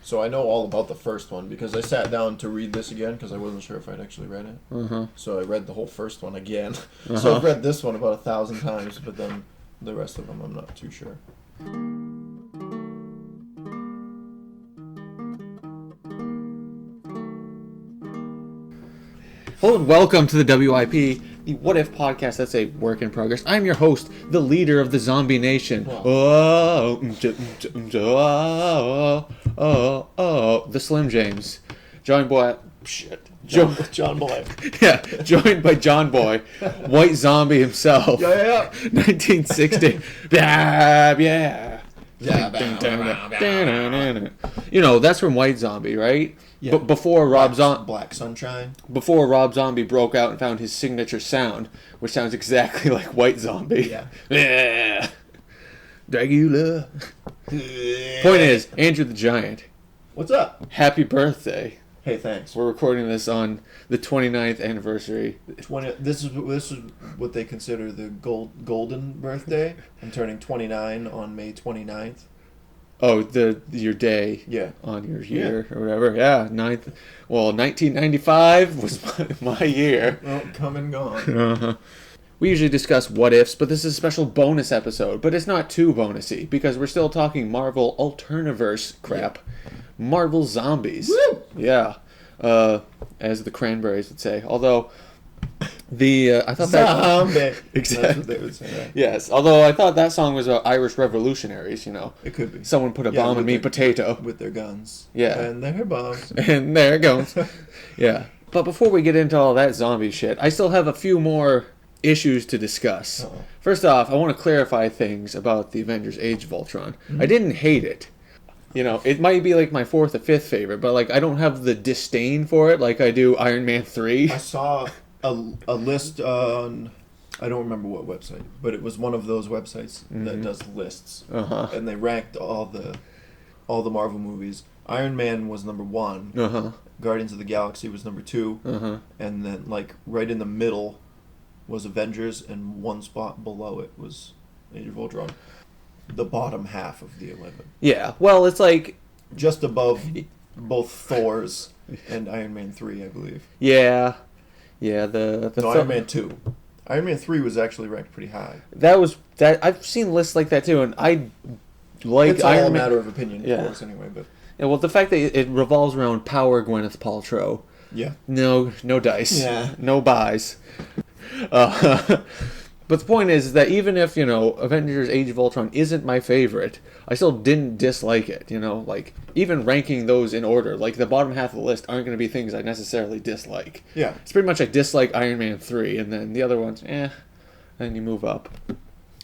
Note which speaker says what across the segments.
Speaker 1: So I know all about the first one because I sat down to read this again because I wasn't sure if I'd actually read it. So I read the whole first one again. So I've read this one about 1,000 times, but then the rest of them I'm not too sure.
Speaker 2: Hello and welcome to the WIP, the What If podcast. That's a work in progress. I'm your host, the leader of the zombie nation. The Slim James. Joined by...
Speaker 1: John Boy.
Speaker 2: Yeah, joined by John Boy, White Zombie himself.
Speaker 1: Yeah.
Speaker 2: 1960. Yeah. You know, that's from White Zombie, right?
Speaker 1: Yeah.
Speaker 2: But before
Speaker 1: Black Sunshine.
Speaker 2: Before Rob Zombie broke out and found his signature sound, which sounds exactly like White Zombie. Yeah. Dracula. Point is, Andrew the Giant.
Speaker 1: What's up?
Speaker 2: Happy birthday.
Speaker 1: Hey, thanks.
Speaker 2: We're recording this on the 29th anniversary.
Speaker 1: This is what they consider the golden birthday. I'm turning 29 on May 29th.
Speaker 2: Oh, your day.
Speaker 1: Yeah.
Speaker 2: On your year or whatever. Yeah, 9th. Well, 1995 was my year.
Speaker 1: Well, come and gone.
Speaker 2: We usually discuss what ifs, but this is a special bonus episode. But it's not too bonusy because we're still talking Marvel Alterniverse crap. Yeah. Marvel Zombies.
Speaker 1: Woo!
Speaker 2: Yeah. As the Cranberries would say. Although I thought
Speaker 1: Zombie.
Speaker 2: that exactly.
Speaker 1: That's what they would say. Right?
Speaker 2: Yes. Although I thought that song was about Irish revolutionaries. You know.
Speaker 1: It could be.
Speaker 2: Someone put a bomb in me potato
Speaker 1: with their guns.
Speaker 2: Yeah.
Speaker 1: And their bombs.
Speaker 2: And there it goes. Yeah. But before we get into all that zombie shit, I still have a few more issues to discuss.
Speaker 1: Uh-oh.
Speaker 2: First off, I want to clarify things about the Avengers Age of Ultron. Mm-hmm. I didn't hate it. You know, it might be like my 4th or 5th favorite, but like I don't have the disdain for it like I do Iron Man 3.
Speaker 1: I saw a list on, I don't remember what website, but it was one of those websites that does lists. And they ranked all the Marvel movies. Iron Man was number 1. Guardians of the Galaxy was number 2. And then like right in the middle was Avengers, and one spot below it was Age of Ultron. The bottom half of the 11.
Speaker 2: Yeah, well, it's like...
Speaker 1: just above both Thor's and Iron Man 3, I believe.
Speaker 2: Yeah,
Speaker 1: Iron Man 2. Iron Man 3 was actually ranked pretty high.
Speaker 2: I've seen lists like that too, and I like
Speaker 1: it's all a matter of opinion, of course, anyway. But
Speaker 2: yeah, well, the fact that it revolves around Power Gwyneth Paltrow.
Speaker 1: Yeah.
Speaker 2: No dice.
Speaker 1: Yeah.
Speaker 2: No buys. But the point is that even if, you know, Avengers Age of Ultron isn't my favorite, I still didn't dislike it, you know? Like, even ranking those in order, like, the bottom half of the list aren't going to be things I necessarily dislike.
Speaker 1: Yeah.
Speaker 2: It's pretty much I dislike Iron Man 3, and then the other ones, then you move up.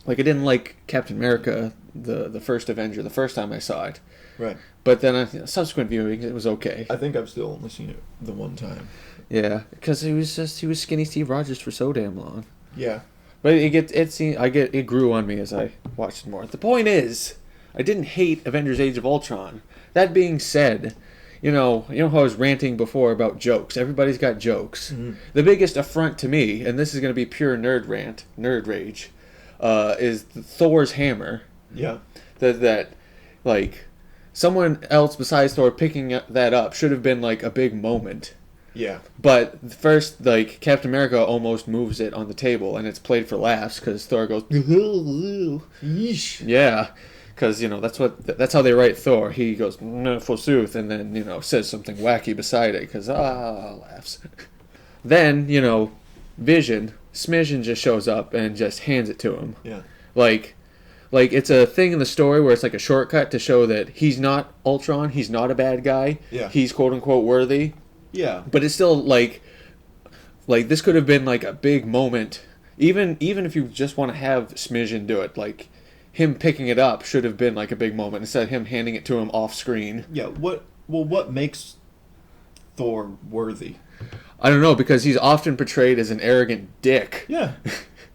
Speaker 2: Like, I didn't like Captain America, the first Avenger, the first time I saw it.
Speaker 1: Right.
Speaker 2: But then, subsequent viewing, it was okay.
Speaker 1: I think I've still only seen it the one time.
Speaker 2: Yeah, because he was skinny Steve Rogers for so damn long.
Speaker 1: Yeah.
Speaker 2: But it grew on me as I watched it more. The point is, I didn't hate Avengers Age of Ultron. That being said, you know how I was ranting before about jokes. Everybody's got jokes. Mm-hmm. The biggest affront to me, and this is going to be pure nerd rage, is Thor's hammer.
Speaker 1: Yeah.
Speaker 2: That like someone else besides Thor picking that up should have been like a big moment.
Speaker 1: Yeah. But
Speaker 2: first, like, Captain America almost moves it on the table, and it's played for laughs, because Thor goes,
Speaker 1: yeesh.
Speaker 2: Yeah, because, you know, that's how they write Thor. He goes, no, forsooth, and then, you know, says something wacky beside it, because, laughs. Then, you know, Vision, Smidgen just shows up and just hands it to him.
Speaker 1: Yeah.
Speaker 2: Like, it's a thing in the story where it's like a shortcut to show that he's not Ultron, he's not a bad guy, he's quote-unquote worthy.
Speaker 1: Yeah.
Speaker 2: But it's still, like this could have been, like, a big moment. Even if you just want to have Smidgen do it, like, him picking it up should have been, like, a big moment instead of him handing it to him off screen.
Speaker 1: Yeah, what makes Thor worthy?
Speaker 2: I don't know, because he's often portrayed as an arrogant dick.
Speaker 1: Yeah.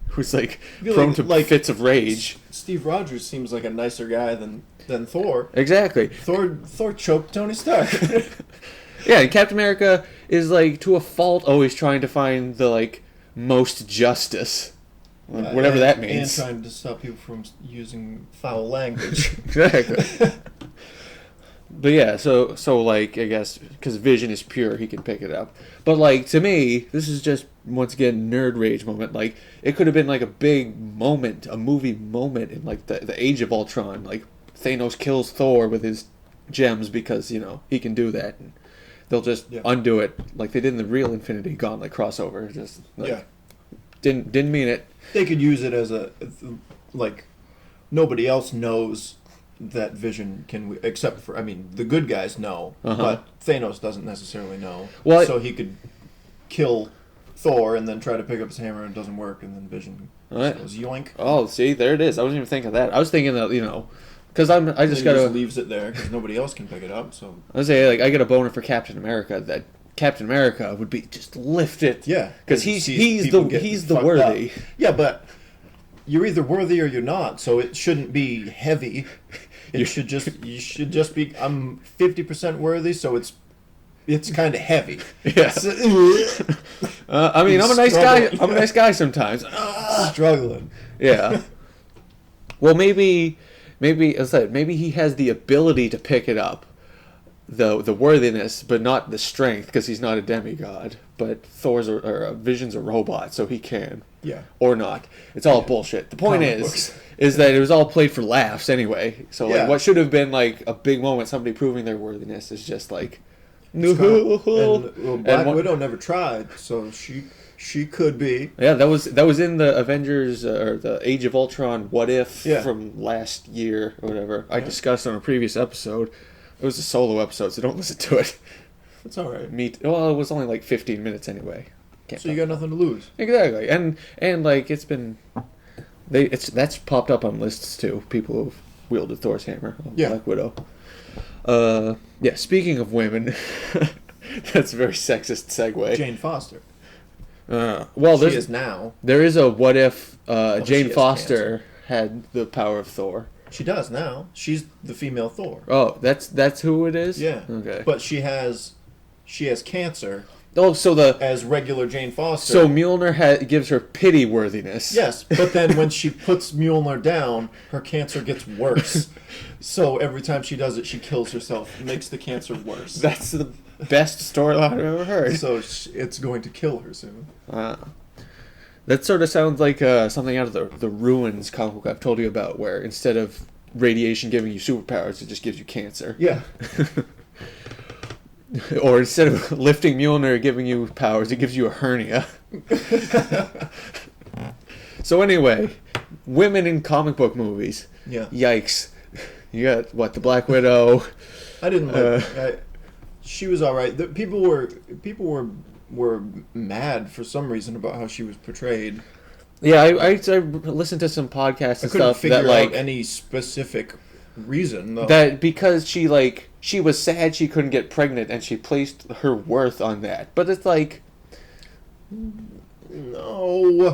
Speaker 2: Who's, like, prone to fits of rage.
Speaker 1: Steve Rogers seems like a nicer guy than Thor.
Speaker 2: Exactly.
Speaker 1: Thor choked Tony Stark.
Speaker 2: Yeah, and Captain America is, like, to a fault always trying to find the, like, most justice. Whatever that means.
Speaker 1: And trying to stop people from using foul language.
Speaker 2: Exactly. But yeah, so like I guess because Vision is pure, he can pick it up. But like to me, this is just once again nerd rage moment. Like it could have been like a big moment, a movie moment in like the Age of Ultron. Like Thanos kills Thor with his gems because he can do that. And they'll just undo it like they did in the real Infinity Gauntlet crossover. Just like, didn't mean it.
Speaker 1: They could use it as a like nobody else knows that Vision can, except for, I mean, the good guys know, but Thanos doesn't necessarily know. Well, so he could kill Thor and then try to pick up his hammer and it doesn't work, and then Vision goes yoink.
Speaker 2: Oh, see, there it is. I wasn't even thinking of that. I was thinking that, because I just got to...
Speaker 1: leaves it there because nobody else can pick it up, so...
Speaker 2: I was saying, like, I get a boner for Captain America, that Captain America would be just lift it.
Speaker 1: Yeah.
Speaker 2: Because he's the worthy.
Speaker 1: Up. Yeah, but you're either worthy or you're not, so it shouldn't be heavy. You should just be. I'm 50% worthy, so it's kind of heavy.
Speaker 2: Yeah. I mean, I'm a nice guy. I'm a nice guy sometimes.
Speaker 1: Struggling.
Speaker 2: Yeah. Well, maybe as I said, maybe he has the ability to pick it up, the worthiness, but not the strength, because he's not a demigod. But Vision's a robot, so he can.
Speaker 1: Yeah.
Speaker 2: Or not. It's all bullshit. The point is that it was all played for laughs anyway. So like, what should have been like a big moment, somebody proving their worthiness, is just like,
Speaker 1: Black Widow never tried, so she could be.
Speaker 2: Yeah, that was in the Avengers or the Age of Ultron What If from last year or whatever. I discussed on a previous episode. It was a solo episode, so don't listen to it.
Speaker 1: It's all right.
Speaker 2: Well, it was only like 15 minutes anyway.
Speaker 1: So you got nothing to lose.
Speaker 2: Exactly, and like it's been, that's popped up on lists too. People who've wielded Thor's hammer on Black Widow. Speaking of women, that's a very sexist segue.
Speaker 1: Jane Foster.
Speaker 2: She
Speaker 1: is now.
Speaker 2: There is a what if Jane Foster had the power of Thor.
Speaker 1: She does now. She's the female Thor.
Speaker 2: Oh, that's who it is?
Speaker 1: Yeah.
Speaker 2: Okay.
Speaker 1: But she has cancer.
Speaker 2: Oh, so
Speaker 1: as regular Jane Foster.
Speaker 2: So Mjolnir gives her pity worthiness.
Speaker 1: Yes, but then when she puts Mjolnir down, her cancer gets worse. So every time she does it, she kills herself. It makes the cancer worse.
Speaker 2: That's the best storyline I've ever heard.
Speaker 1: So it's going to kill her soon.
Speaker 2: That sort of sounds like something out of the Ruins comic book I've told you about, where instead of radiation giving you superpowers, it just gives you cancer.
Speaker 1: Yeah.
Speaker 2: Or instead of lifting Mjolnir giving you powers, it gives you a hernia. So anyway, women in comic book movies.
Speaker 1: Yeah.
Speaker 2: Yikes. You got the Black Widow.
Speaker 1: I didn't like. She was all right. People were mad for some reason about how she was portrayed.
Speaker 2: Yeah, I listened to some podcasts and stuff. I couldn't
Speaker 1: figure out any specific reason though.
Speaker 2: That because she was sad she couldn't get pregnant and she placed her worth on that. But it's like,
Speaker 1: no.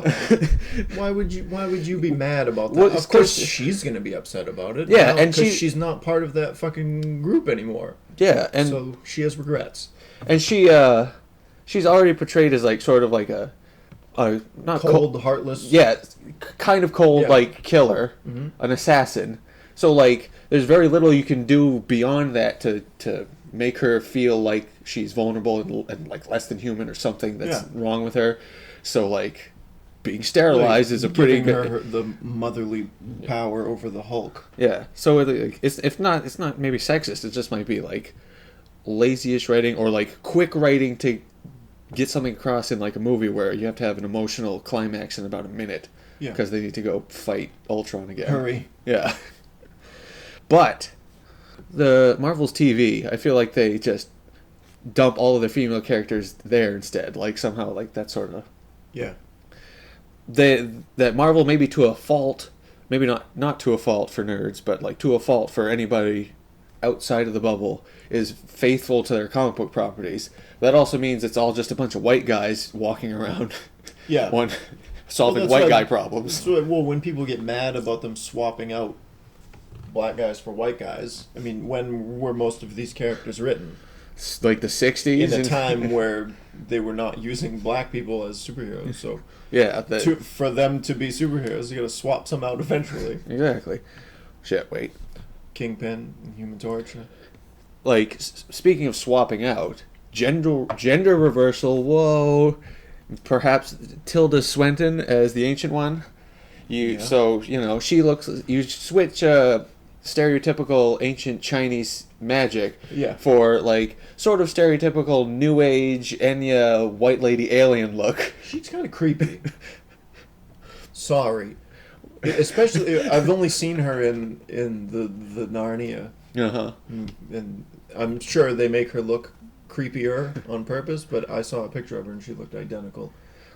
Speaker 1: Why would you be mad about that? Well, of course she's gonna be upset about it.
Speaker 2: Yeah,
Speaker 1: and she's not part of that fucking group anymore.
Speaker 2: Yeah, and
Speaker 1: so she has regrets.
Speaker 2: And she's already portrayed as like sort of like a not
Speaker 1: cold, heartless.
Speaker 2: Yeah, kind of cold, like killer, an assassin. So like, there's very little you can do beyond that to make her feel like she's vulnerable and like less than human or something that's wrong with her. So like, being sterilized is a pretty good.
Speaker 1: Her the motherly power over the Hulk.
Speaker 2: Yeah. So it's not maybe sexist. It just might be like lazy-ish writing or like quick writing to get something across in like a movie where you have to have an emotional climax in about a minute. Yeah. Because they need to go fight Ultron again.
Speaker 1: Hurry.
Speaker 2: Yeah. But the Marvel's TV, I feel like they just dump all of the female characters there instead. Like somehow, like that sort of.
Speaker 1: Yeah.
Speaker 2: That Marvel, maybe to a fault, maybe not to a fault for nerds, but like to a fault for anybody outside of the bubble, is faithful to their comic book properties. That also means it's all just a bunch of white guys walking around.
Speaker 1: Yeah.
Speaker 2: Solving white guy problems.
Speaker 1: Well, when people get mad about them swapping out black guys for white guys, I mean, when were most of these characters written?
Speaker 2: Like the 60s?
Speaker 1: In a time where they were not using black people as superheroes, so...
Speaker 2: Yeah.
Speaker 1: For them to be superheroes, you gotta swap some out eventually.
Speaker 2: Exactly. Shit, wait.
Speaker 1: Kingpin, Human Torch.
Speaker 2: like, speaking of swapping out, gender reversal, whoa. Perhaps Tilda Swinton as the Ancient One. So, she looks... You switch stereotypical ancient Chinese magic for, like, sort of stereotypical New Age Enya white lady alien look.
Speaker 1: She's kind of creepy. Sorry. Especially, I've only seen her in the Narnia.
Speaker 2: Uh-huh.
Speaker 1: And I'm sure they make her look creepier on purpose, but I saw a picture of her and she looked identical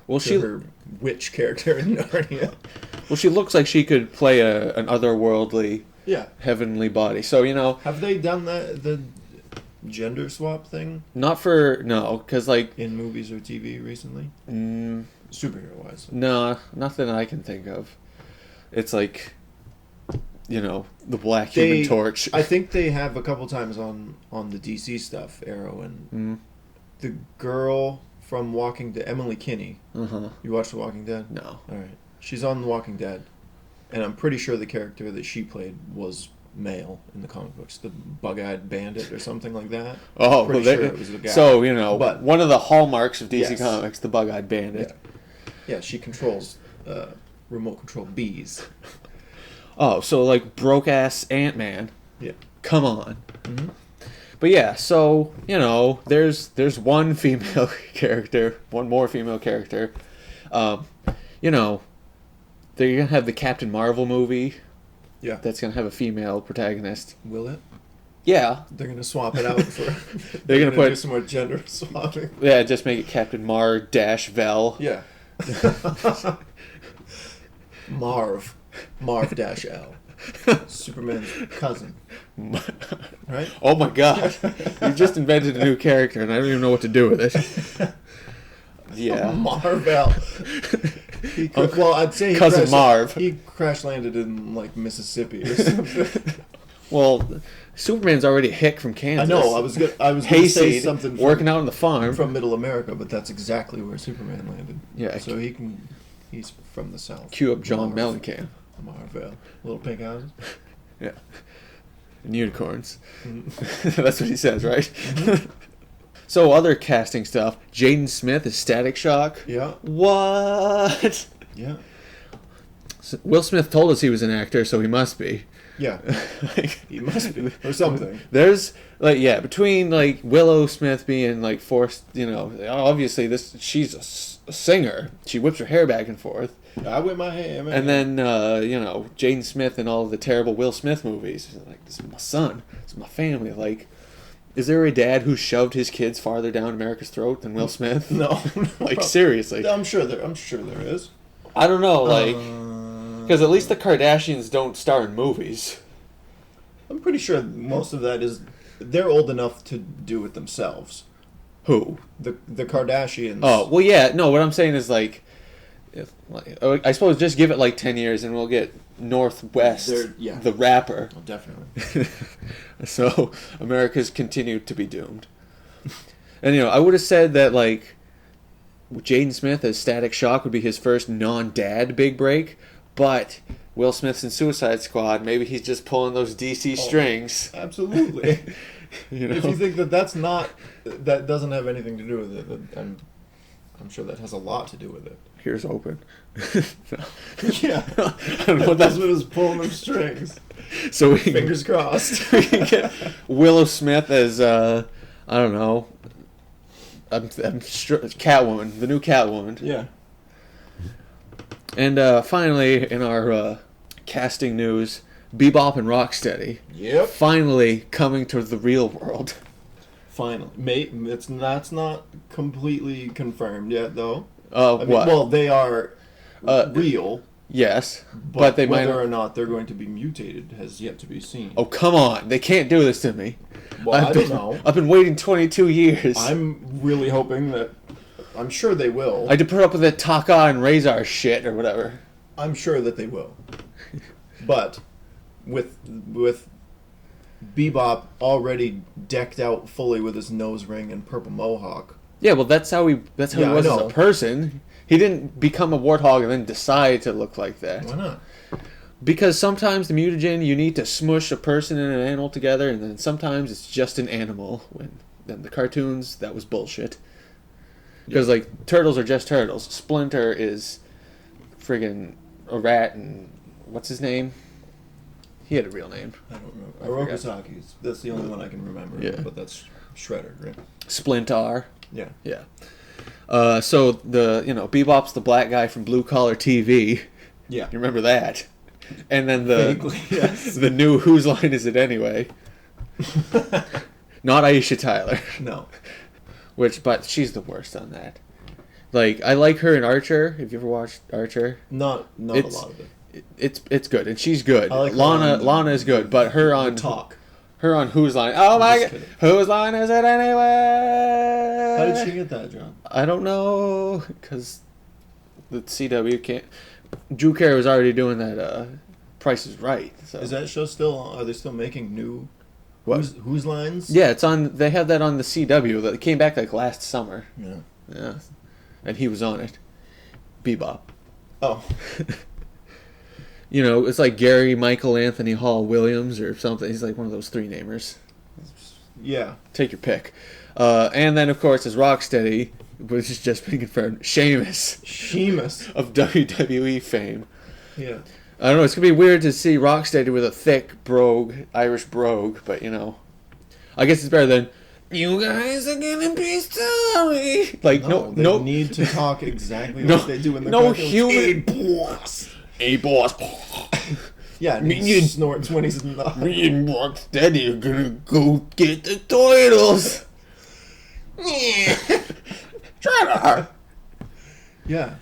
Speaker 1: to her witch character in Narnia.
Speaker 2: Well, she looks like she could play an otherworldly, heavenly body. So,
Speaker 1: Have they done the gender swap thing?
Speaker 2: No, because, like...
Speaker 1: In movies or TV recently? Superhero-wise.
Speaker 2: No, nothing I can think of. It's like... the Black Human Torch.
Speaker 1: I think they have a couple times on the DC stuff, Arrow, and the girl from Walking Dead, Emily Kinney.
Speaker 2: Uh-huh.
Speaker 1: You watch The Walking Dead?
Speaker 2: No.
Speaker 1: All right. She's on The Walking Dead, and I'm pretty sure the character that she played was male in the comic books, the bug-eyed bandit or something like that.
Speaker 2: Oh,
Speaker 1: pretty sure it was a guy.
Speaker 2: So,
Speaker 1: but
Speaker 2: one of the hallmarks of DC Comics, the bug-eyed bandit.
Speaker 1: Yeah, she controls remote control bees.
Speaker 2: Oh, so like broke-ass Ant-Man.
Speaker 1: Yeah.
Speaker 2: Come on.
Speaker 1: Mm-hmm.
Speaker 2: But yeah, so, there's one female character, one more female character. They're going to have the Captain Marvel movie.
Speaker 1: Yeah.
Speaker 2: That's going to have a female protagonist.
Speaker 1: Will it?
Speaker 2: Yeah.
Speaker 1: They're going to swap it out for...
Speaker 2: They're going to put...
Speaker 1: do some more gender swapping.
Speaker 2: Yeah, just make it Captain Mar-Vel.
Speaker 1: Yeah. Marv-L. Superman's cousin. Right?
Speaker 2: Oh my god. You just invented a new character and I don't even know what to do with it. Yeah.
Speaker 1: Marv-L. Well, I'd say
Speaker 2: Cousin Marv.
Speaker 1: He crash landed in, like, Mississippi or something.
Speaker 2: Well, Superman's already a hick from Kansas.
Speaker 1: I know. I was going to say something
Speaker 2: working out on the farm
Speaker 1: from Middle America, but that's exactly where Superman landed.
Speaker 2: Yeah.
Speaker 1: So he's from the South.
Speaker 2: Cue up John Mellencamp.
Speaker 1: Marvel. Little pink houses.
Speaker 2: Yeah. And unicorns. That's what he says, right?
Speaker 1: Mm-hmm.
Speaker 2: So, other casting stuff. Jaden Smith is Static Shock.
Speaker 1: Yeah.
Speaker 2: What?
Speaker 1: Yeah.
Speaker 2: So Will Smith told us he was an actor, so he must be.
Speaker 1: Yeah. He must be. Or something.
Speaker 2: There's, between, Willow Smith being, forced, obviously she's a singer. She whips her hair back and forth.
Speaker 1: I whip my hair, man.
Speaker 2: And then, Jaden Smith and all of the terrible Will Smith movies. This is my son. This is my family. Is there a dad who shoved his kids farther down America's throat than Will Smith?
Speaker 1: No.
Speaker 2: Seriously.
Speaker 1: I'm sure there is.
Speaker 2: I don't know, because at least the Kardashians don't star in movies.
Speaker 1: I'm pretty sure most of that is... They're old enough to do it themselves.
Speaker 2: Who?
Speaker 1: The Kardashians.
Speaker 2: Oh, well, yeah. No, what I'm saying is, I suppose just give it, 10 years and we'll get Northwest, the rapper.
Speaker 1: Oh, definitely.
Speaker 2: So, America's continued to be doomed. And, I would have said that, Jaden Smith as Static Shock would be his first non-dad big break, but Will Smith's in Suicide Squad, maybe he's just pulling those DC strings.
Speaker 1: Absolutely. If you think that that doesn't have anything to do with it, then I'm sure that has a lot to do with it.
Speaker 2: Here's open.
Speaker 1: Yeah. I don't know that's what is pulling them strings.
Speaker 2: So
Speaker 1: fingers crossed.
Speaker 2: We can get Willow Smith as I don't know. Catwoman, the new Catwoman.
Speaker 1: Yeah.
Speaker 2: And finally, in our casting news, Bebop and Rocksteady.
Speaker 1: Yep.
Speaker 2: Finally coming to the real world.
Speaker 1: Finally, that's not completely confirmed yet, though.
Speaker 2: What?
Speaker 1: Well, they are real.
Speaker 2: Yes, but they
Speaker 1: whether or not they're going to be mutated has yet to be seen.
Speaker 2: Oh, come on. They can't do this to me.
Speaker 1: Well, I don't know.
Speaker 2: I've been waiting 22 years.
Speaker 1: I'm really hoping that... I'm sure they will.
Speaker 2: I had to put up with the Taka and Razor shit or whatever.
Speaker 1: I'm sure that they will. But with Bebop already decked out fully with his nose ring and purple mohawk.
Speaker 2: Yeah, well, that's how he was as a person. He didn't become a warthog and then decide to look like that.
Speaker 1: Why not?
Speaker 2: Because sometimes the mutagen, you need to smush a person and an animal together, and then sometimes it's just an animal. Then the cartoons, that was bullshit. Because, like, turtles are just turtles. Splinter is friggin' a rat, and what's his name? He had a real name.
Speaker 1: I don't remember. Orokisaki's. That's the only one I can remember.
Speaker 2: Yeah.
Speaker 1: But that's Shredder, right?
Speaker 2: Splinter.
Speaker 1: Yeah.
Speaker 2: Yeah. So Bebop's the black guy from Blue Collar TV.
Speaker 1: Yeah.
Speaker 2: You remember that? And then
Speaker 1: Vaguely, yes.
Speaker 2: the new Whose Line Is It Anyway? Not Aisha Tyler.
Speaker 1: No.
Speaker 2: But she's the worst on that. Like, I like her in Archer. Have you ever watched Archer?
Speaker 1: Not a lot of it.
Speaker 2: It's good, and she's good.
Speaker 1: I like
Speaker 2: Lana is good, but her on
Speaker 1: Talk.
Speaker 2: Her on Whose Line? Oh my God!
Speaker 1: Kidding.
Speaker 2: Whose line is it anyway?
Speaker 1: How did she get that, John?
Speaker 2: I don't know, because the CW can't. Drew Carey was already doing that. Price is Right. So.
Speaker 1: Is that show still on? Are they still making new?
Speaker 2: What?
Speaker 1: Whose lines?
Speaker 2: Yeah, it's on. They have that on the CW. That came back like last summer.
Speaker 1: Yeah.
Speaker 2: Yeah, and he was on it. Bebop.
Speaker 1: Oh.
Speaker 2: You know, it's like Gary Michael Anthony Hall Williams or something. He's like one of those three namers.
Speaker 1: Yeah.
Speaker 2: Take your pick. And then, of course, as Rocksteady, which has just been confirmed, Sheamus of WWE fame.
Speaker 1: Yeah.
Speaker 2: I don't know, it's going to be weird to see Rocksteady with a thick brogue, Irish brogue, but, you know, I guess it's better than, you guys are going to be sorry. Like,
Speaker 1: They need to talk exactly like they do in the
Speaker 2: no
Speaker 1: cartoons.
Speaker 2: human...
Speaker 1: Hey, boss.
Speaker 2: Hey, boss.
Speaker 1: Yeah, and he snorts when he's not.
Speaker 2: Me and Rocksteady are gonna go get the turtles. Shut
Speaker 1: Yeah.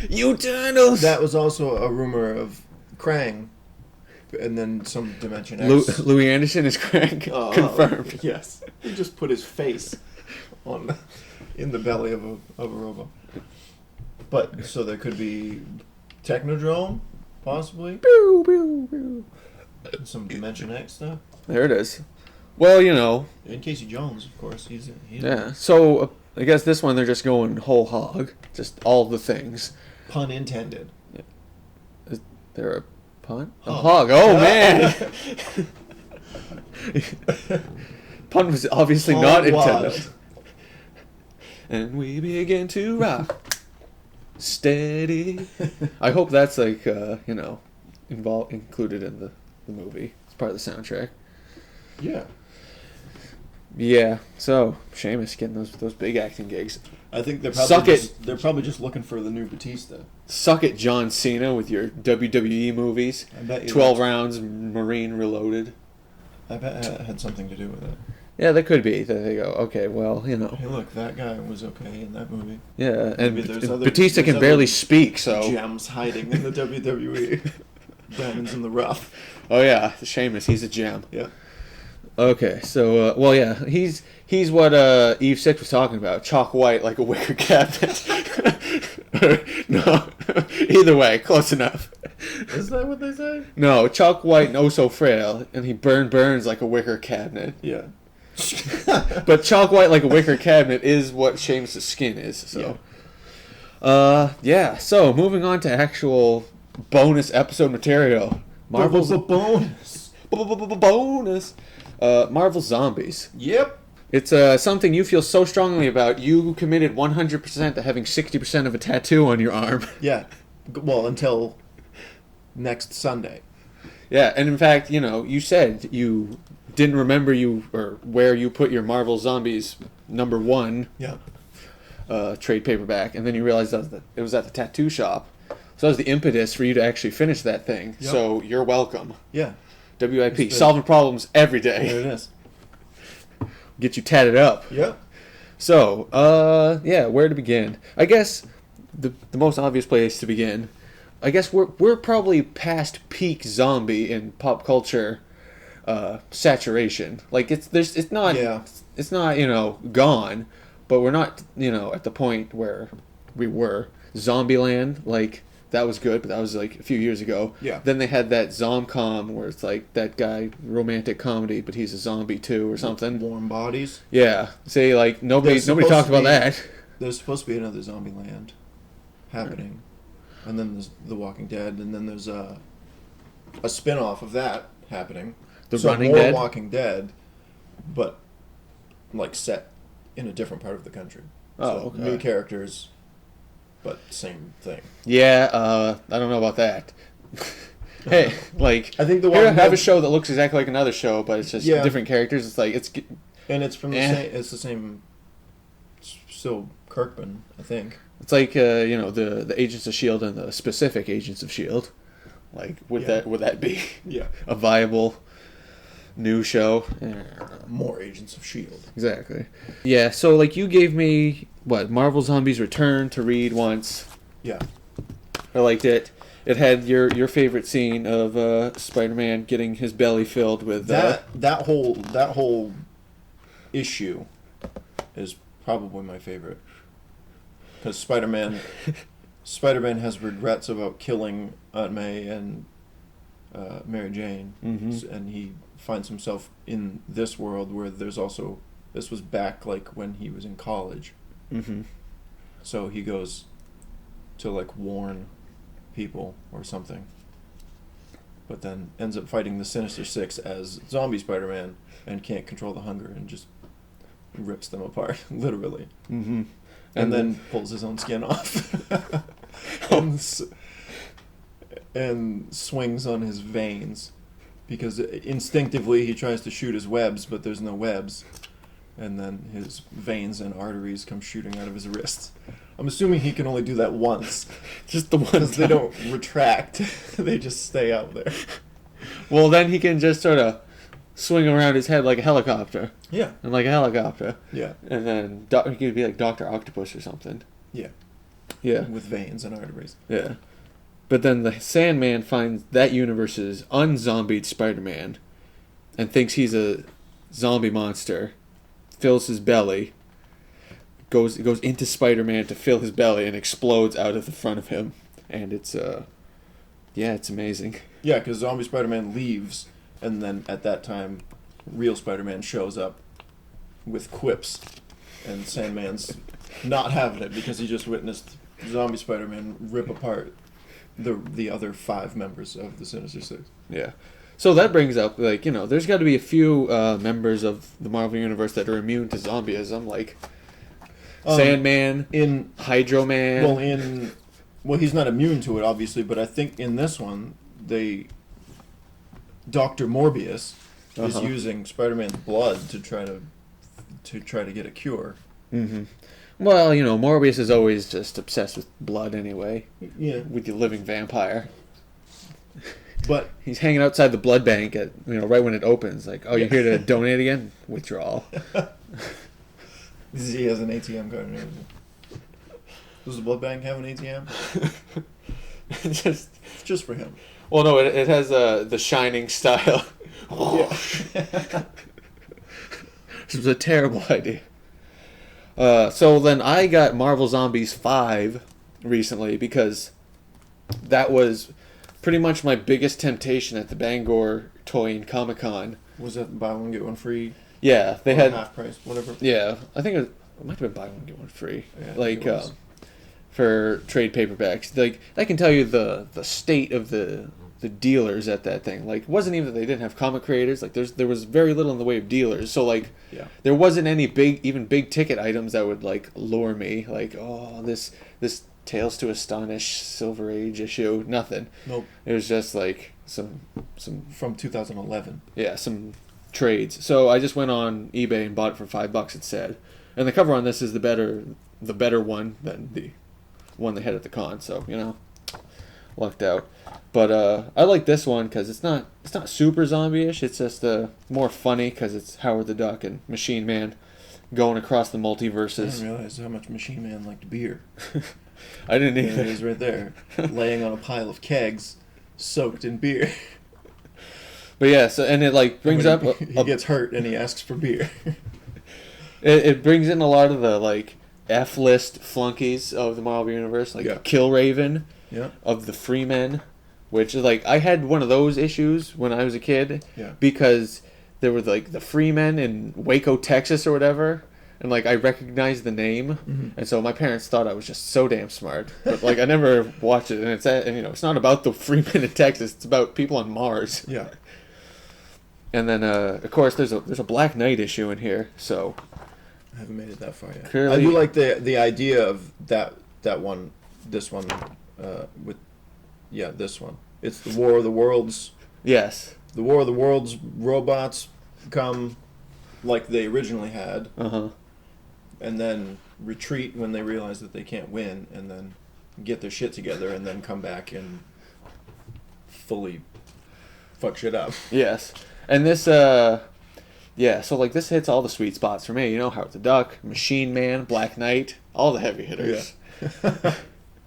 Speaker 2: You turtles.
Speaker 1: That was also a rumor of Krang, and then some Dimension X.
Speaker 2: Louis Anderson is Crank. Confirmed.
Speaker 1: Yes. He just put his face in the belly of a robot. But, so there could be Technodrome, possibly?
Speaker 2: Pew, pew, pew.
Speaker 1: Some Dimension X stuff?
Speaker 2: There it is. Well, you know.
Speaker 1: And Casey Jones, of course. He's
Speaker 2: Yeah. So, I guess this one they're just going whole hog. Just all the things.
Speaker 1: Pun intended.
Speaker 2: Is there a pun? A hog. Oh, man. Pun was obviously not intended. And we begin to rock. Steady. I hope that's like included in the movie. It's part of the soundtrack.
Speaker 1: Yeah.
Speaker 2: Yeah. So Sheamus getting those big acting gigs.
Speaker 1: I think they're probably just looking for the new Batista.
Speaker 2: Suck it, John Cena, with your WWE movies.
Speaker 1: I bet you
Speaker 2: 12 rounds, Marine Reloaded.
Speaker 1: I bet it had something to do with it.
Speaker 2: Yeah, that could be. They go, okay, well, you know.
Speaker 1: Hey, look, that guy was okay in that movie.
Speaker 2: Yeah, and
Speaker 1: Batista
Speaker 2: Batista can barely speak, so.
Speaker 1: Gems hiding in the WWE. Diamonds in the rough.
Speaker 2: Oh yeah, Sheamus, he's a gem.
Speaker 1: Yeah.
Speaker 2: Okay, so well, yeah, he's what Eve 6 was talking about. Chalk white like a wicker cabinet. No, either way, close enough.
Speaker 1: Is that what they say?
Speaker 2: No, chalk white and oh so frail, and he burns like a wicker cabinet.
Speaker 1: Yeah.
Speaker 2: But chalk white like a wicker cabinet is what Sheamus' skin is. So, yeah. So moving on to actual bonus episode material. Marvel's
Speaker 1: bonus.
Speaker 2: Bonus. Marvel Zombies.
Speaker 1: Yep.
Speaker 2: It's something you feel so strongly about. You committed 100% to having 60% of a tattoo on your arm.
Speaker 1: Yeah. Well, until next Sunday.
Speaker 2: Yeah, and in fact, you know, you said you didn't remember where you put your Marvel Zombies #1 trade paperback, and then you realized that it was at the tattoo shop. So that was the impetus for you to actually finish that thing. Yep. So you're welcome.
Speaker 1: Yeah.
Speaker 2: WIP, solving problems every day.
Speaker 1: There it is.
Speaker 2: Get you tatted up.
Speaker 1: Yep.
Speaker 2: So, yeah, where to begin? I guess the most obvious place to begin, I guess we're probably past peak zombie in pop culture saturation. Like it's not gone, but we're not at the point where we were. Zombieland, like that was good, but that was like a few years ago.
Speaker 1: Yeah.
Speaker 2: Then they had that Zomcom where it's like that guy, romantic comedy, but he's a zombie too or something.
Speaker 1: Warm Bodies.
Speaker 2: Yeah. Say like nobody talked about that.
Speaker 1: There's supposed to be another Zombieland happening. and then there's The Walking Dead, and then there's a spin-off of that happening.
Speaker 2: The
Speaker 1: so
Speaker 2: Running
Speaker 1: more
Speaker 2: Dead?
Speaker 1: Walking Dead, but like set in a different part of the country.
Speaker 2: Oh,
Speaker 1: so
Speaker 2: okay.
Speaker 1: New characters, but same thing.
Speaker 2: Yeah, I don't know about that. Hey, like,
Speaker 1: I think the
Speaker 2: here I
Speaker 1: Walking
Speaker 2: have
Speaker 1: Dead-
Speaker 2: a show that looks exactly like another show, but it's just
Speaker 1: Yeah.
Speaker 2: different characters. It's like
Speaker 1: And it's from the
Speaker 2: Eh.
Speaker 1: same. It's the same. Still Kirkman, I think.
Speaker 2: it's like the Agents of Shield and the specific Agents of Shield. Like, would that be
Speaker 1: Yeah.
Speaker 2: a viable new show?
Speaker 1: More Agents of Shield.
Speaker 2: Exactly. Yeah. So like, you gave me Marvel Zombies Return to read once.
Speaker 1: Yeah.
Speaker 2: I liked it. It had your favorite scene of Spider-Man getting his belly filled with
Speaker 1: That whole issue is probably my favorite, because Spider-Man has regrets about killing Aunt May and Mary Jane, and he finds himself in this world where there's also, this was back like when he was in college, so he goes to like warn people or something, but then ends up fighting the Sinister Six as zombie Spider-Man and can't control the hunger and just rips them apart, literally.
Speaker 2: Mm-hmm.
Speaker 1: And then pulls his own skin off. and swings on his veins, because instinctively he tries to shoot his webs, but there's no webs. And then his veins and arteries come shooting out of his wrists. I'm assuming he can only do that once.
Speaker 2: Just the one
Speaker 1: Because they
Speaker 2: time.
Speaker 1: don't retract. They just stay out there.
Speaker 2: Well, then he can just sort of swing around his head like a helicopter.
Speaker 1: Yeah.
Speaker 2: And like a helicopter.
Speaker 1: Yeah.
Speaker 2: And then he could be like Dr. Octopus or something.
Speaker 1: Yeah.
Speaker 2: Yeah.
Speaker 1: With veins and arteries.
Speaker 2: Yeah. But then the Sandman finds that universe's unzombied Spider-Man and thinks he's a zombie monster, fills his belly, goes into Spider-Man to fill his belly, and explodes out of the front of him. And it's it's amazing.
Speaker 1: Yeah, because zombie Spider-Man leaves, and then at that time, real Spider-Man shows up with quips, and Sandman's not having it because he just witnessed zombie Spider-Man rip apart the other 5 members of the Sinister Six.
Speaker 2: Yeah. So that brings up, like, there's got to be a few members of the Marvel Universe that are immune to zombieism, like Sandman, Hydro Man.
Speaker 1: Well, he's not immune to it, obviously, but I think in this one, Dr. Morbius is using Spider-Man's blood to try to get a cure.
Speaker 2: Mm-hmm. Well, Morbius is always just obsessed with blood anyway.
Speaker 1: Yeah.
Speaker 2: With the living vampire.
Speaker 1: But
Speaker 2: he's hanging outside the blood bank at right when it opens. Like, oh, you're here to donate again? Withdrawal.
Speaker 1: He has an ATM card and everything. Does the blood bank have an ATM? Just for him.
Speaker 2: Well, no, it has the Shining style.
Speaker 1: Yeah.
Speaker 2: This was a terrible idea. So then I got Marvel Zombies 5 recently because that was pretty much my biggest temptation at the Bangor Toy and Comic-Con.
Speaker 1: Was that buy one get one free?
Speaker 2: Yeah, they had
Speaker 1: half price, whatever.
Speaker 2: Yeah, I think it might have been buy one get one free.
Speaker 1: Yeah,
Speaker 2: like for trade paperbacks. Like, I can tell you the state of the dealers at that thing. Like, it wasn't even that they didn't have comic creators. Like, there was very little in the way of dealers. So like, there wasn't any big ticket items that would like lure me. Like, oh, this Tales to Astonish Silver Age issue. Nothing.
Speaker 1: Nope.
Speaker 2: It was just like some
Speaker 1: from 2011.
Speaker 2: Yeah, some trades. So I just went on eBay and bought it for $5. It said, and the cover on this is the better one than the one they had at the con. So lucked out. But I like this one because it's not super zombie-ish. It's just more funny because it's Howard the Duck and Machine Man going across the multiverses.
Speaker 1: I didn't realize how much Machine Man liked beer.
Speaker 2: I didn't either.
Speaker 1: There it is right there, laying on a pile of kegs, soaked in beer.
Speaker 2: But yeah, so and it like brings up
Speaker 1: he gets hurt and he asks for beer.
Speaker 2: It brings in a lot of the like F-list flunkies of the Marvel Universe, like Killraven of the Freemen, which is like I had one of those issues when I was a kid because there were like the Freemen in Waco, Texas or whatever. and like I recognized the name,
Speaker 1: Mm-hmm.
Speaker 2: and so my parents thought I was just so damn smart. But like I never watched it, and it's not about the Freeman in Texas. It's about people on Mars.
Speaker 1: Yeah.
Speaker 2: And then of course there's a Black Knight issue in here, so
Speaker 1: I haven't made it that far yet.
Speaker 2: Clearly,
Speaker 1: I do like the idea of that one, this one, this one. It's the War of the Worlds.
Speaker 2: yes.
Speaker 1: The War of the Worlds robots come like they originally had, and then retreat when they realize that they can't win, and then get their shit together, and then come back and fully fuck shit up.
Speaker 2: Yes. And this, so like this hits all the sweet spots for me. You know, Howard the Duck, Machine Man, Black Knight, all the heavy hitters.
Speaker 1: Yeah.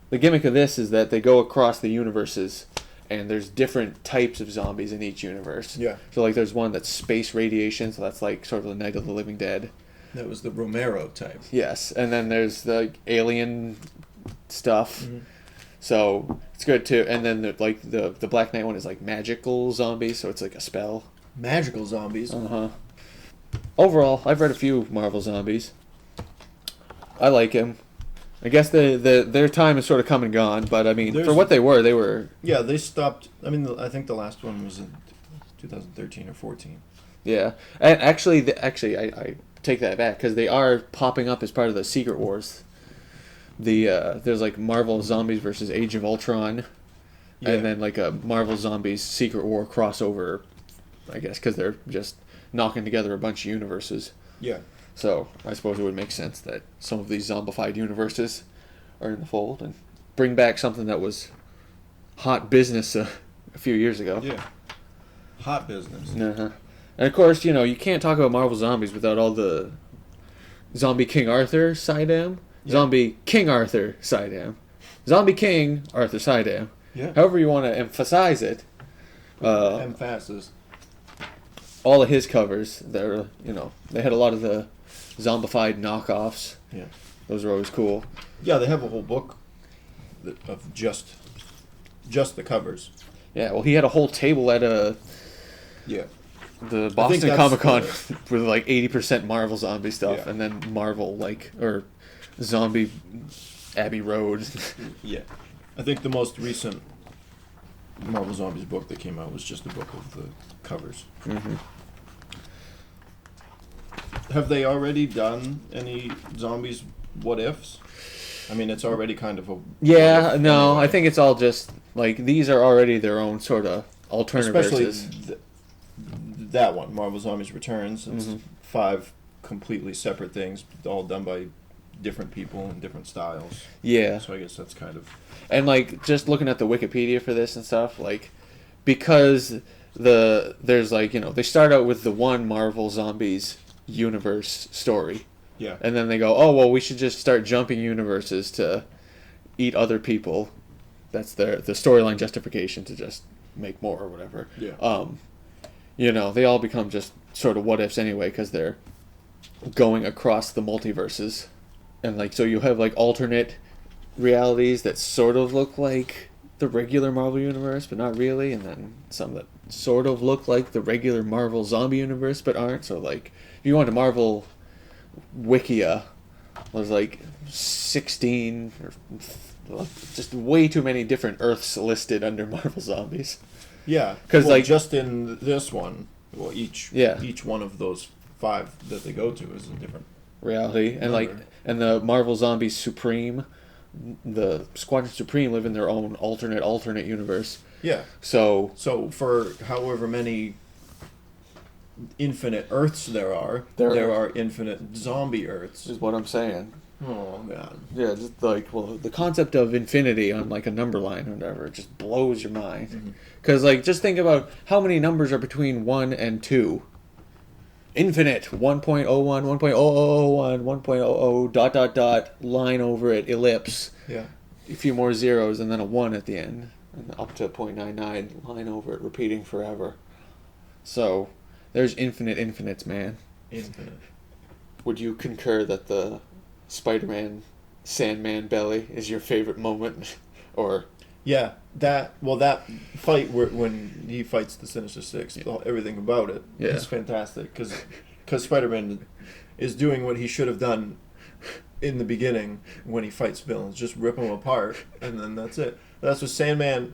Speaker 2: The gimmick of this is that they go across the universes, and there's different types of zombies in each universe.
Speaker 1: Yeah.
Speaker 2: So like there's one that's space radiation, so that's like sort of the Night of the Living Dead.
Speaker 1: That was the Romero type.
Speaker 2: Yes. And then there's the alien stuff.
Speaker 1: Mm-hmm.
Speaker 2: So it's good too. And then the Black Knight one is like magical zombies, so it's like a spell.
Speaker 1: Magical zombies.
Speaker 2: Overall, I've read a few Marvel zombies. I like him. I guess their time is sort of come and gone, but I mean, for what they were.
Speaker 1: Yeah, they stopped. I mean, I think the last one was in 2013 or 14.
Speaker 2: Yeah, and actually, I take that back because they are popping up as part of the Secret Wars. There's like Marvel Zombies versus Age of Ultron, and then like a Marvel Zombies Secret War crossover. I guess because they're just knocking together a bunch of universes.
Speaker 1: Yeah.
Speaker 2: So I suppose it would make sense that some of these zombified universes are in the fold and bring back something that was hot business a few years ago.
Speaker 1: Yeah. Hot business.
Speaker 2: And of course, you can't talk about Marvel Zombies without all the Zombie King Arthur Sidam, Zombie King Arthur Sidam, Zombie King Arthur Sidam.
Speaker 1: Yeah.
Speaker 2: However you want to emphasize it.
Speaker 1: Emphasis.
Speaker 2: All of his covers, they had a lot of the zombified knockoffs.
Speaker 1: Yeah.
Speaker 2: Those are always cool.
Speaker 1: Yeah, they have a whole book of just the covers.
Speaker 2: Yeah, well, he had a whole table at the Boston Comic Con with like 80% Marvel zombie stuff, and then Marvel or zombie Abbey Road.
Speaker 1: Yeah, I think the most recent Marvel Zombies book that came out was just a book of the covers.
Speaker 2: Mm-hmm.
Speaker 1: Have they already done any zombies what ifs? I mean, it's already kind of a...
Speaker 2: Yeah, no, anyway. I think it's all just, like, these are already their own sort of alternate
Speaker 1: Especially
Speaker 2: verses.
Speaker 1: That one, Marvel Zombies Returns. It's 5 completely separate things, all done by different people and different styles.
Speaker 2: Yeah.
Speaker 1: So I guess that's kind of...
Speaker 2: And, like, just looking at the Wikipedia for this and stuff, like, because there's, like, they start out with the one Marvel Zombies universe story.
Speaker 1: Yeah.
Speaker 2: And then they go, oh, well, we should just start jumping universes to eat other people. That's the storyline justification to just make more or whatever.
Speaker 1: Yeah.
Speaker 2: They all become just sort of what-ifs anyway because they're going across the multiverses. And, like, so you have, like, alternate realities that sort of look like the regular Marvel universe, but not really. And then some that sort of look like the regular Marvel zombie universe, but aren't. So, like, if you go into Marvel Wikia, there's like 16 or just way too many different Earths listed under Marvel Zombies.
Speaker 1: Yeah,
Speaker 2: because
Speaker 1: just in this one, each one of those 5 that they go to is a different
Speaker 2: reality, and and the Marvel Zombies Supreme, the Squadron Supreme live in their own alternate universe.
Speaker 1: Yeah. So for however many infinite Earths there are infinite zombie Earths.
Speaker 2: Is what I'm saying.
Speaker 1: Oh god.
Speaker 2: Yeah, just like the concept of infinity on like a number line or whatever, it just blows your mind. Because like just think about how many numbers are between 1 and 2. Infinite 1.01, 1.0001, 1.00 ... line over it, ellipse.
Speaker 1: Yeah.
Speaker 2: A few more zeros and then a 1 at the end, and up to 0.99 line over it, repeating forever. So there's infinite infinites, man.
Speaker 1: Infinite.
Speaker 2: Would you concur that the Spider-Man Sandman belly is your favorite moment? Or
Speaker 1: yeah, that fight when he fights the Sinister Six, everything about it is fantastic because Spider-Man is doing what he should have done in the beginning when he fights villains. Just rip them apart, and then that's it. That's what Sandman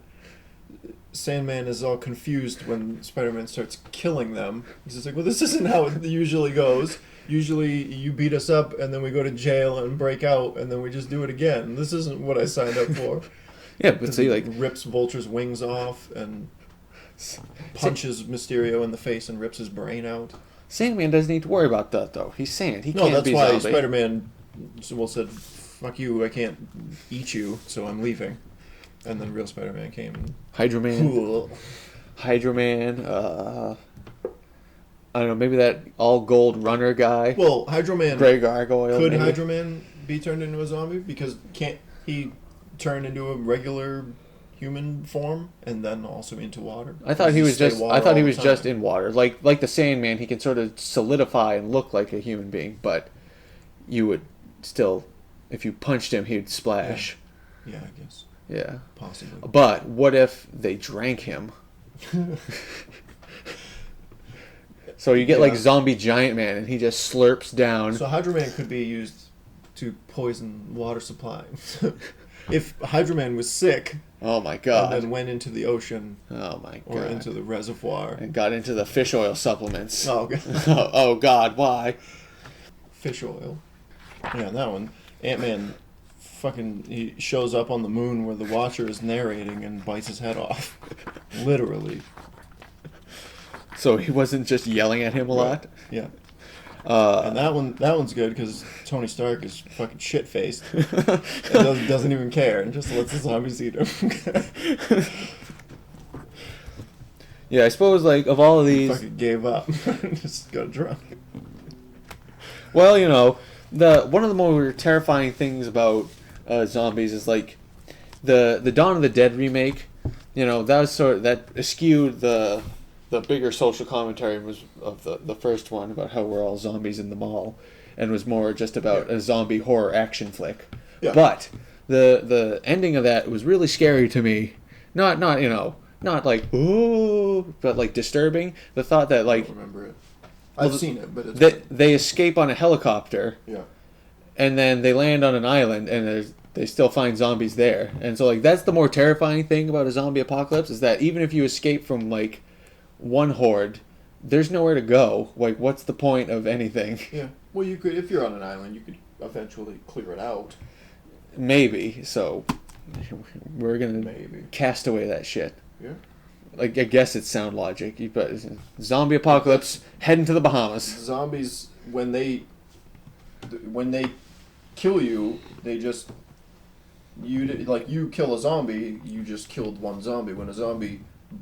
Speaker 1: is all confused when Spider-Man starts killing them. He's just like, well, this isn't how it usually goes. Usually you beat us up, and then we go to jail and break out, and then we just do it again. This isn't what I signed up for.
Speaker 2: Yeah, but see, like...
Speaker 1: rips Vulture's wings off, and punches Mysterio in the face and rips his brain out. Sandman
Speaker 2: doesn't need to worry about that, though. He's Sand. He
Speaker 1: can't
Speaker 2: be
Speaker 1: that's why
Speaker 2: zombie.
Speaker 1: Spider-Man said, fuck you, I can't eat you, so I'm leaving. And then real Spider-Man came.
Speaker 2: Hydro Man. Hydro Man, I don't know, maybe that all-gold runner guy.
Speaker 1: Well, Hydro Man...
Speaker 2: Grey Gargoyle,
Speaker 1: Could
Speaker 2: maybe.
Speaker 1: Hydro Man be turned into a zombie? Because can't he turn into a regular human form and then also into water?
Speaker 2: I thought he was just in water. Like the Sandman, he can sort of solidify and look like a human being, but you would still, if you punched him, he'd splash.
Speaker 1: Yeah, I guess.
Speaker 2: Yeah.
Speaker 1: Possibly.
Speaker 2: But what if they drank him? So you get like Zombie Giant Man, and he just slurps down.
Speaker 1: So Hydro Man could be used to poison water supply. If Hydro Man was sick,
Speaker 2: oh my god,
Speaker 1: and then went into the ocean,
Speaker 2: oh my god,
Speaker 1: or into the reservoir,
Speaker 2: and got into the fish oil supplements.
Speaker 1: Oh god,
Speaker 2: oh god, why?
Speaker 1: Fish oil. Yeah, that one. Ant-Man, he shows up on the moon where the Watcher is narrating and bites his head off, literally.
Speaker 2: So he wasn't just yelling at him a lot?
Speaker 1: Yeah. And that one's good because Tony Stark is fucking shit-faced and doesn't even care and just lets the zombies eat him.
Speaker 2: Yeah, I suppose, like, of all of these...
Speaker 1: He fucking gave up. Just got drunk.
Speaker 2: Well, you know, one of the more terrifying things about zombies is, like, the Dawn of the Dead remake. You know, that eschewed the bigger social commentary was of the first one about how we're all zombies in the mall, and was more just about a zombie horror action flick. Yeah. But the ending of that was really scary to me. Not like ooh, but like disturbing. The thought that like
Speaker 1: I don't remember it. I've seen it, but it's
Speaker 2: they escape on a helicopter.
Speaker 1: Yeah.
Speaker 2: And then they land on an island, and they still find zombies there. And so like that's the more terrifying thing about a zombie apocalypse is that even if you escape from like one horde, there's nowhere to go. Like, what's the point of anything?
Speaker 1: Yeah. Well, you could, if you're on an island, you could eventually clear it out.
Speaker 2: Maybe. So, we're gonna cast away that shit.
Speaker 1: Yeah.
Speaker 2: Like, I guess it's sound logic. But zombie apocalypse, heading to the Bahamas.
Speaker 1: Zombies, when they kill you, they just you kill a zombie, you just killed one zombie. When a zombie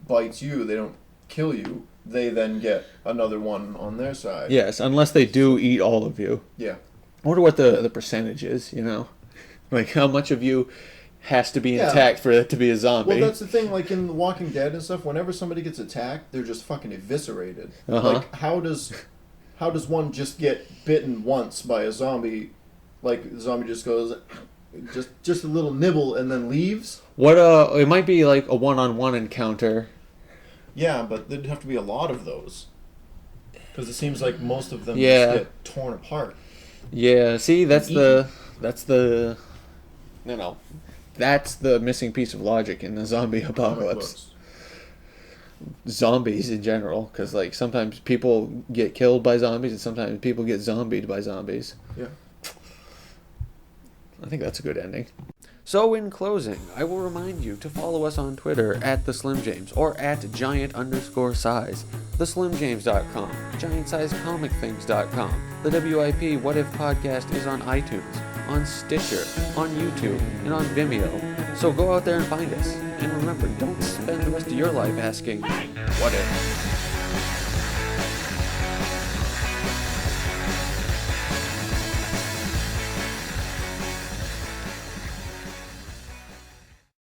Speaker 1: bites you, they don't kill you, they then get another one on their side.
Speaker 2: Yes, unless they do eat all of you.
Speaker 1: Yeah.
Speaker 2: I wonder what the percentage is, you know? Like, how much of you has to be intact for it to be a zombie?
Speaker 1: Well, that's the thing, like in The Walking Dead and stuff, whenever somebody gets attacked, they're just fucking eviscerated. Like, how does one just get bitten once by a zombie? Like, the zombie just goes, just a little nibble and then leaves?
Speaker 2: It might be like a one-on-one encounter.
Speaker 1: Yeah, but there'd have to be a lot of those. Because it seems like most of them just get torn apart.
Speaker 2: Yeah, see, that's the missing piece of logic in the zombie apocalypse. Zombies in general, because like sometimes people get killed by zombies and sometimes people get zombied by zombies.
Speaker 1: Yeah.
Speaker 2: I think that's a good ending. So in closing, I will remind you to follow us on Twitter at TheSlimJames or at Giant_size, TheSlimJames.com, GiantSizeComicThings.com. The WIP What If podcast is on iTunes, on Stitcher, on YouTube, and on Vimeo. So go out there and find us. And remember, don't spend the rest of your life asking, what if?